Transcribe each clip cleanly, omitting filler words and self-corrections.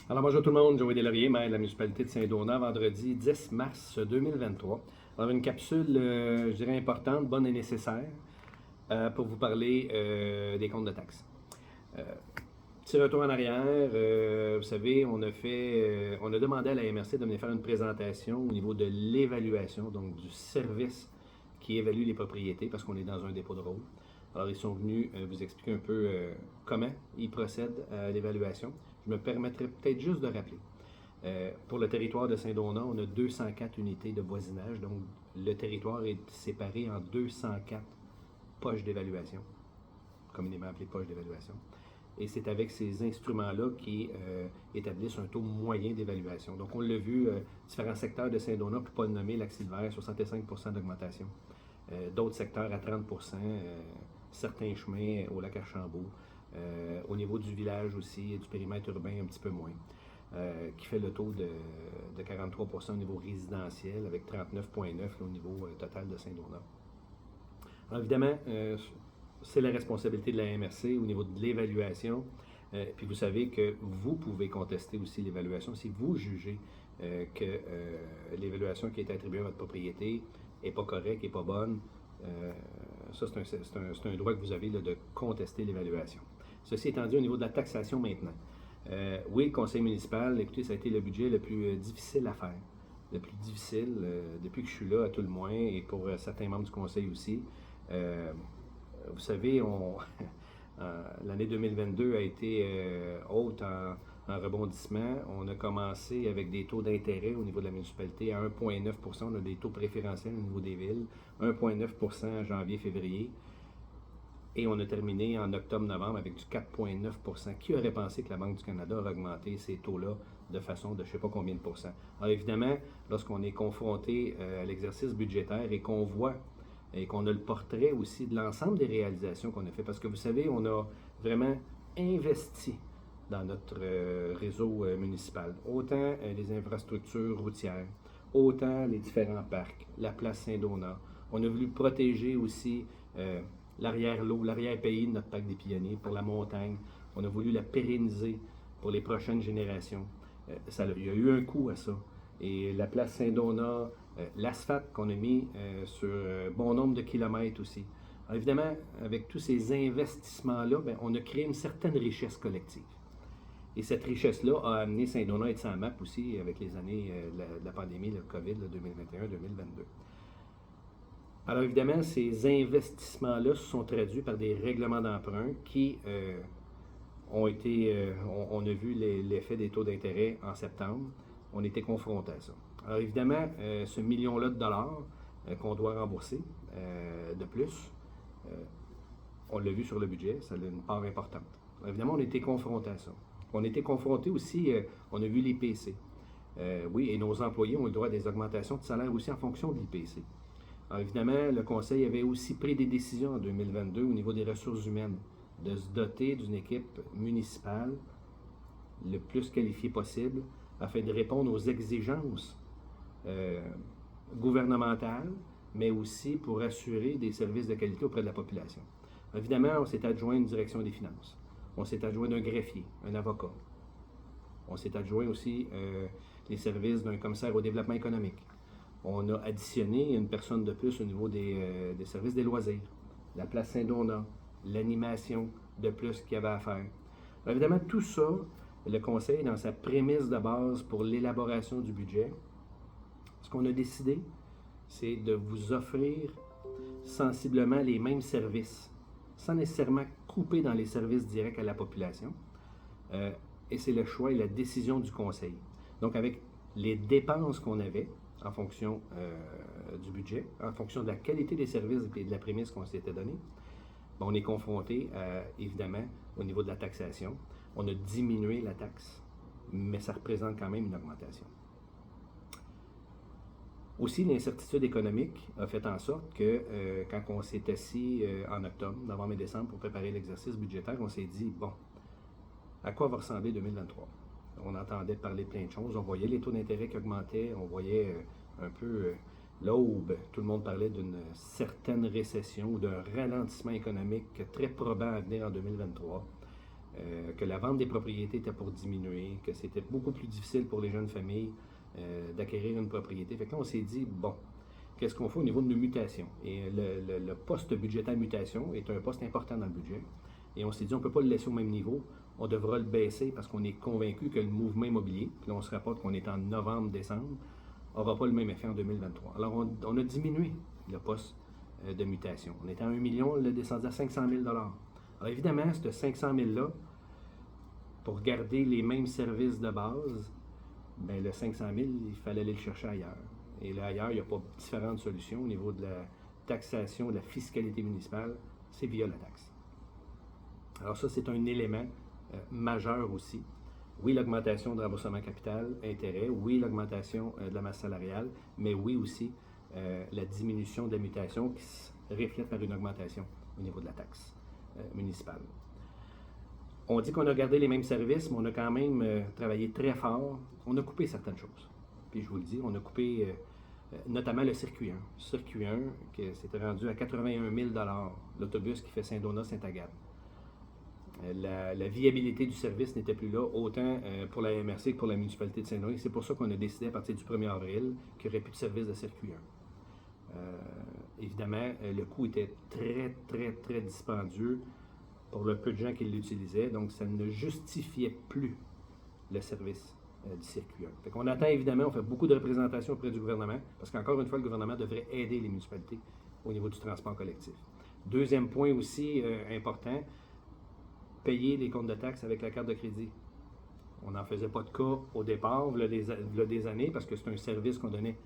Alors bonjour tout le monde, Joël Deslauriers, maire de la municipalité de Saint-Donat, vendredi 10 mars 2023. Alors une capsule, je dirais importante, bonne et nécessaire pour vous parler des comptes de taxes. Petit retour en arrière, vous savez, on a demandé à la MRC de venir faire une présentation au niveau de l'évaluation, donc du service qui évalue les propriétés parce qu'on est dans un dépôt de rôle. Alors, ils sont venus vous expliquer un peu comment ils procèdent à l'évaluation. Je me permettrai peut-être juste de rappeler. Pour le territoire de Saint-Donat, on a 204 unités de voisinage, donc le territoire est séparé en 204 poches d'évaluation, communément appelées poches d'évaluation. Et c'est avec ces instruments-là qui établissent un taux moyen d'évaluation. Donc, on l'a vu, différents secteurs de Saint-Donat, pour ne pas le nommer, Lac-Silver, 65 % d'augmentation. D'autres secteurs à 30 %, certains chemins au lac Archambault. Au niveau du village aussi, et du périmètre urbain, un petit peu moins. Qui fait le taux de 43 % au niveau résidentiel, avec 39,9 au niveau total de Saint-Donat. Alors évidemment, c'est la responsabilité de la MRC au niveau de l'évaluation. Puis vous savez que vous pouvez contester aussi l'évaluation si vous jugez que l'évaluation qui est attribuée à votre propriété n'est pas correcte, n'est pas bonne. Ça, c'est un droit que vous avez là, de contester l'évaluation. Ceci étant dit, au niveau de la taxation maintenant. Oui, le conseil municipal, écoutez, ça a été le budget le plus difficile à faire. Le plus difficile depuis que je suis là, à tout le moins, et pour certains membres du conseil aussi. Vous savez, l'année 2022 a été haute en rebondissement. On a commencé avec des taux d'intérêt au niveau de la municipalité à 1,9 %. On a des taux préférentiels au niveau des villes, 1,9 % en janvier-février. Et on a terminé en octobre-novembre avec du 4,9 %. Qui aurait pensé que la Banque du Canada aurait augmenté ces taux-là de façon de je ne sais pas combien de pourcents? Alors évidemment, lorsqu'on est confronté à l'exercice budgétaire et qu'on voit et qu'on a le portrait aussi de l'ensemble des réalisations qu'on a fait, parce que vous savez, on a vraiment investi dans notre réseau municipal. Autant les infrastructures routières, autant les différents parcs, la place Saint-Donat. On a voulu protéger aussi l'arrière-l'eau, l'arrière-pays de notre parc des Pionniers pour la montagne. On a voulu la pérenniser pour les prochaines générations. Il y a eu un coût à ça. Et la place Saint-Donat, l'asphalte qu'on a mis sur bon nombre de kilomètres aussi. Alors évidemment, avec tous ces investissements-là, on a créé une certaine richesse collective. Et cette richesse-là a amené Saint-Donat à être sans map aussi avec les années de la pandémie, le COVID, 2021-2022. Alors évidemment, ces investissements-là se sont traduits par des règlements d'emprunt qui ont été, on a vu l'effet des taux d'intérêt en septembre. On était confronté à ça. Alors évidemment, ce million-là de dollars qu'on doit rembourser de plus, on l'a vu sur le budget, ça a une part importante. Alors, évidemment, on était confronté à ça. On était confronté aussi, on a vu l'IPC. Oui, et nos employés ont le droit à des augmentations de salaire aussi en fonction de l'IPC. Alors évidemment, le Conseil avait aussi pris des décisions en 2022 au niveau des ressources humaines, de se doter d'une équipe municipale le plus qualifiée possible afin de répondre aux exigences gouvernementales, mais aussi pour assurer des services de qualité auprès de la population. Évidemment, on s'est adjoint une direction des finances. On s'est adjoint d'un greffier, un avocat. On s'est adjoint aussi les services d'un commissaire au développement économique. On a additionné une personne de plus au niveau des services des loisirs, la place Saint-Donat, l'animation de plus qu'il y avait à faire. Alors, évidemment, tout ça, le Conseil, dans sa prémisse de base pour l'élaboration du budget, ce qu'on a décidé, c'est de vous offrir sensiblement les mêmes services, sans nécessairement couper dans les services directs à la population. Et c'est le choix et la décision du Conseil. Donc, avec les dépenses qu'on avait, en fonction du budget, en fonction de la qualité des services et de la prémisse qu'on s'était donnée, on est confronté, évidemment, au niveau de la taxation. On a diminué la taxe, mais ça représente quand même une augmentation. Aussi, l'incertitude économique a fait en sorte que quand on s'est assis en octobre, novembre et décembre pour préparer l'exercice budgétaire, on s'est dit, bon, à quoi va ressembler 2023? On entendait parler de plein de choses, on voyait les taux d'intérêt qui augmentaient, on voyait un peu l'aube, tout le monde parlait d'une certaine récession ou d'un ralentissement économique très probant à venir en 2023. que la vente des propriétés était pour diminuer, que c'était beaucoup plus difficile pour les jeunes familles d'acquérir une propriété. Fait que là, on s'est dit, bon, qu'est-ce qu'on fait au niveau de nos mutations? Et le poste budgétaire mutation est un poste important dans le budget. Et on s'est dit, on ne peut pas le laisser au même niveau, on devra le baisser parce qu'on est convaincu que le mouvement immobilier, puis là on se rapporte qu'on est en novembre-décembre, n'aura pas le même effet en 2023. Alors on a diminué le poste de mutation. On était à 1 million, on l'a descendu à 500 000 $. Alors évidemment, ce 500 000 $-là, pour garder les mêmes services de base, bien, le 500 000, il fallait aller le chercher ailleurs. Et là, ailleurs, il n'y a pas différentes solutions au niveau de la taxation, de la fiscalité municipale, c'est via la taxe. Alors ça, c'est un élément majeur aussi. Oui, l'augmentation de remboursement capital, intérêt, oui, l'augmentation de la masse salariale, mais oui aussi la diminution de la mutation qui se reflète par une augmentation au niveau de la taxe municipale. On dit qu'on a gardé les mêmes services, mais on a quand même travaillé très fort. On a coupé certaines choses. Puis je vous le dis, on a coupé notamment le circuit 1. Circuit 1, qui s'était rendu à 81 000 $, l'autobus qui fait Saint-Donat-Sainte-Agathe. La viabilité du service n'était plus là, autant pour la MRC que pour la municipalité de Saint-Louis. C'est pour ça qu'on a décidé à partir du 1er avril qu'il n'y aurait plus de service de circuit 1. Évidemment, le coût était très, très, très dispendieux pour le peu de gens qui l'utilisaient, donc ça ne justifiait plus le service du circuit 1. Fait qu'on attend évidemment, on fait beaucoup de représentations auprès du gouvernement, parce qu'encore une fois, le gouvernement devrait aider les municipalités au niveau du transport collectif. Deuxième point aussi important, payer les comptes de taxes avec la carte de crédit. On n'en faisait pas de cas au départ, il y a des années, parce que c'est un service qu'on donnait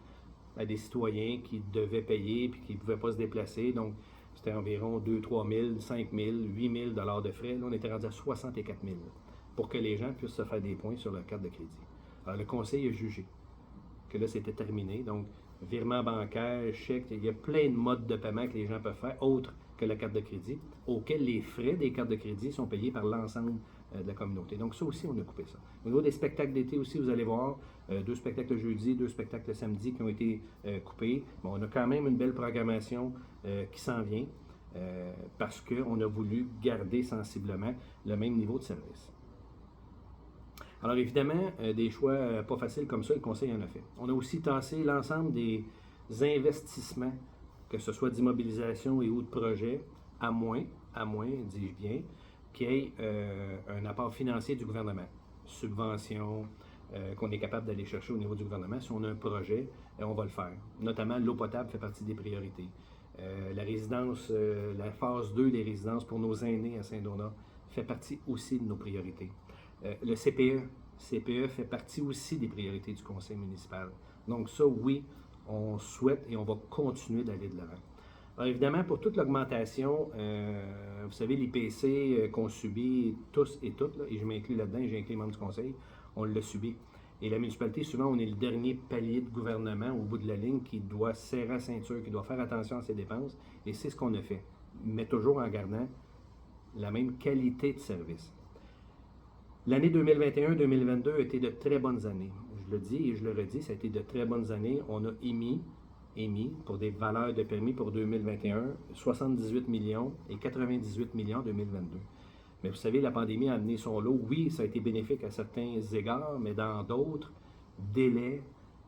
à des citoyens qui devaient payer et qui ne pouvaient pas se déplacer. Donc, c'était environ 2 000, 3 000, 5 000, 8 000 $ de frais. Là, on était rendu à 64 000 pour que les gens puissent se faire des points sur leur carte de crédit. Alors, le conseil a jugé que là, c'était terminé. Donc, virement bancaire, chèque, il y a plein de modes de paiement que les gens peuvent faire, autres que la carte de crédit, auxquels les frais des cartes de crédit sont payés par l'ensemble de la communauté. Donc ça aussi, on a coupé ça. Au niveau des spectacles d'été aussi, vous allez voir, 2 spectacles le jeudi, 2 spectacles le samedi qui ont été coupés. Bon, on a quand même une belle programmation qui s'en vient parce qu'on a voulu garder sensiblement le même niveau de service. Alors évidemment, des choix pas faciles comme ça, le conseil en a fait. On a aussi tassé l'ensemble des investissements, que ce soit d'immobilisation et ou de projets, à moins, dis-je bien, qu'il y ait un apport financier du gouvernement, subvention, qu'on est capable d'aller chercher au niveau du gouvernement. Si on a un projet, on va le faire. Notamment, l'eau potable fait partie des priorités. La résidence, la phase 2 des résidences pour nos aînés à Saint-Donat fait partie aussi de nos priorités. Le CPE fait partie aussi des priorités du conseil municipal. Donc ça, oui, on souhaite et on va continuer d'aller de l'avant. Alors évidemment, pour toute l'augmentation, vous savez, l'IPC qu'on subit tous et toutes, là, et je m'inclus là-dedans, j'ai inclus les membres du conseil, on l'a subi. Et la municipalité, souvent, on est le dernier palier de gouvernement au bout de la ligne qui doit serrer la ceinture, qui doit faire attention à ses dépenses, et c'est ce qu'on a fait, mais toujours en gardant la même qualité de service. L'année 2021-2022 a été de très bonnes années. Je le dis et je le redis, ça a été de très bonnes années. On a émis pour des valeurs de permis pour 2021, 78 millions et 98 millions en 2022. Mais vous savez, la pandémie a amené son lot. Oui, ça a été bénéfique à certains égards, mais dans d'autres, délais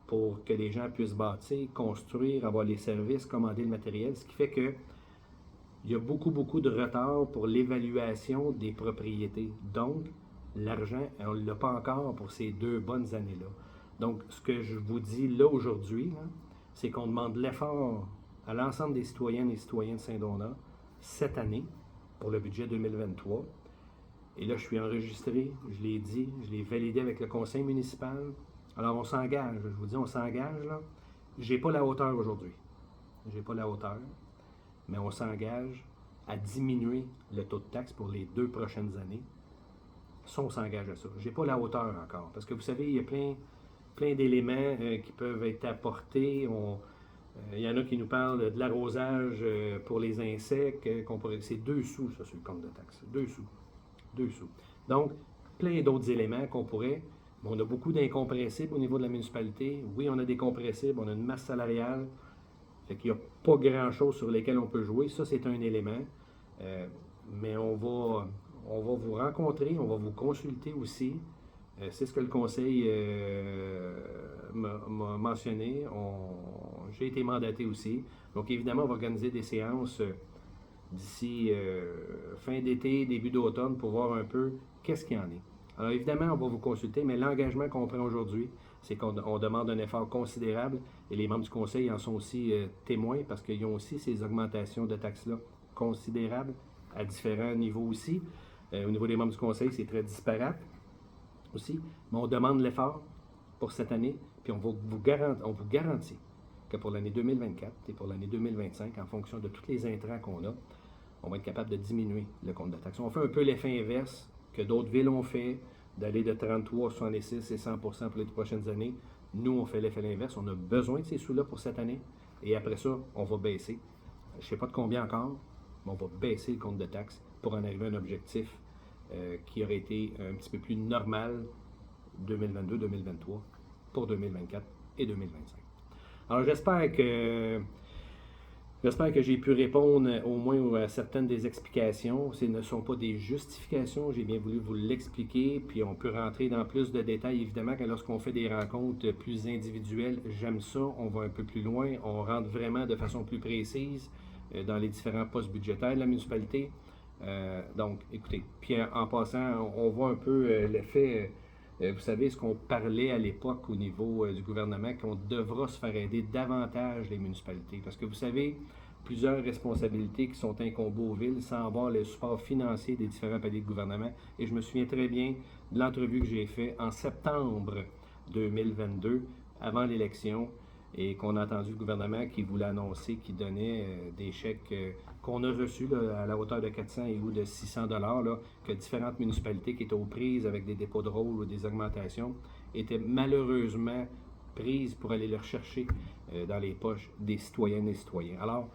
pour que les gens puissent bâtir, construire, avoir les services, commander le matériel, ce qui fait que il y a beaucoup de retard pour l'évaluation des propriétés. Donc, l'argent, on ne l'a pas encore pour ces 2 bonnes années-là. Donc, ce que je vous dis là aujourd'hui, c'est qu'on demande l'effort à l'ensemble des citoyennes et citoyens de Saint-Donat cette année pour le budget 2023. Et là, je suis enregistré, je l'ai dit, je l'ai validé avec le conseil municipal. Alors, on s'engage, je vous dis, on s'engage là. J'ai pas la hauteur aujourd'hui. J'ai pas la hauteur, mais on s'engage à diminuer le taux de taxe pour les 2 prochaines années. Ça, on s'engage à ça. J'ai pas la hauteur encore, parce que vous savez, il y a plein d'éléments qui peuvent être apportés. Il y en a qui nous parlent de l'arrosage pour les insectes, c'est 2 sous, ça, sur le compte de taxe. 2 sous. 2 sous. Donc, plein d'autres éléments qu'on pourrait. On a beaucoup d'incompressibles au niveau de la municipalité. Oui, on a des compressibles, on a une masse salariale. Fait qu'il n'y a pas grand-chose sur lesquels on peut jouer. Ça, c'est un élément. Mais on on va vous rencontrer, on va vous consulter aussi. C'est ce que le conseil m'a mentionné. J'ai été mandaté aussi. Donc, évidemment, on va organiser des séances d'ici fin d'été, début d'automne pour voir un peu qu'est-ce qu'il y en est. Alors, évidemment, on va vous consulter, mais l'engagement qu'on prend aujourd'hui, c'est qu'on demande un effort considérable et les membres du conseil en sont aussi témoins parce qu'ils ont aussi ces augmentations de taxes-là considérables à différents niveaux aussi. Au niveau des membres du conseil, c'est très disparate aussi, mais on demande l'effort pour cette année, puis on vous garantit que pour l'année 2024 et pour l'année 2025, en fonction de tous les intrants qu'on a, on va être capable de diminuer le compte de taxes. On fait un peu l'effet inverse que d'autres villes ont fait, d'aller de 33, 66 et 100 pour les prochaines années. Nous, on fait l'effet inverse. On a besoin de ces sous-là pour cette année. Et après ça, on va baisser. Je ne sais pas de combien encore, mais on va baisser le compte de taxes pour en arriver à un objectif qui aurait été un petit peu plus normal 2022-2023 pour 2024 et 2025. Alors, j'espère que j'ai pu répondre au moins à certaines des explications. Ce ne sont pas des justifications, j'ai bien voulu vous l'expliquer, puis on peut rentrer dans plus de détails. Évidemment que lorsqu'on fait des rencontres plus individuelles, j'aime ça, on va un peu plus loin, on rentre vraiment de façon plus précise dans les différents postes budgétaires de la municipalité. Donc, écoutez, puis en passant, on voit un peu l'effet... vous savez, ce qu'on parlait à l'époque au niveau du gouvernement, qu'on devra se faire aider davantage les municipalités. Parce que vous savez, plusieurs responsabilités qui sont incombées aux villes sans avoir le support financier des différents paliers de gouvernement. Et je me souviens très bien de l'entrevue que j'ai faite en septembre 2022, avant l'élection, et qu'on a entendu le gouvernement qui voulait annoncer qu'il donnait des chèques qu'on a reçus là, à la hauteur de 400 et ou de 600 $, que différentes municipalités qui étaient aux prises avec des dépôts de rôle ou des augmentations étaient malheureusement prises pour aller les rechercher dans les poches des citoyennes et citoyens. Alors,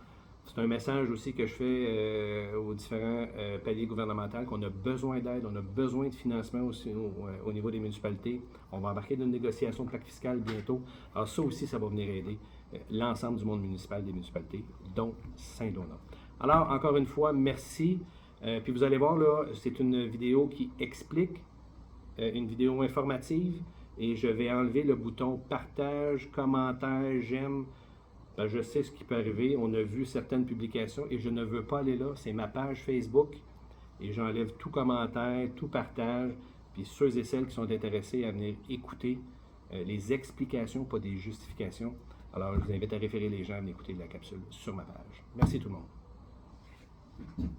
c'est un message aussi que je fais aux différents paliers gouvernementaux qu'on a besoin d'aide, on a besoin de financement aussi au niveau des municipalités. On va embarquer dans une négociation de plaque fiscale bientôt. Alors ça aussi, ça va venir aider l'ensemble du monde municipal des municipalités, dont Saint-Donat. Alors, encore une fois, merci. Puis vous allez voir, là, c'est une vidéo qui explique, une vidéo informative, et je vais enlever le bouton partage, commentaire, j'aime. Ben, je sais ce qui peut arriver. On a vu certaines publications et je ne veux pas aller là. C'est ma page Facebook et j'enlève tout commentaire, tout partage. Puis ceux et celles qui sont intéressés à venir écouter les explications, pas des justifications. Alors, je vous invite à référer les gens à venir écouter la capsule sur ma page. Merci tout le monde.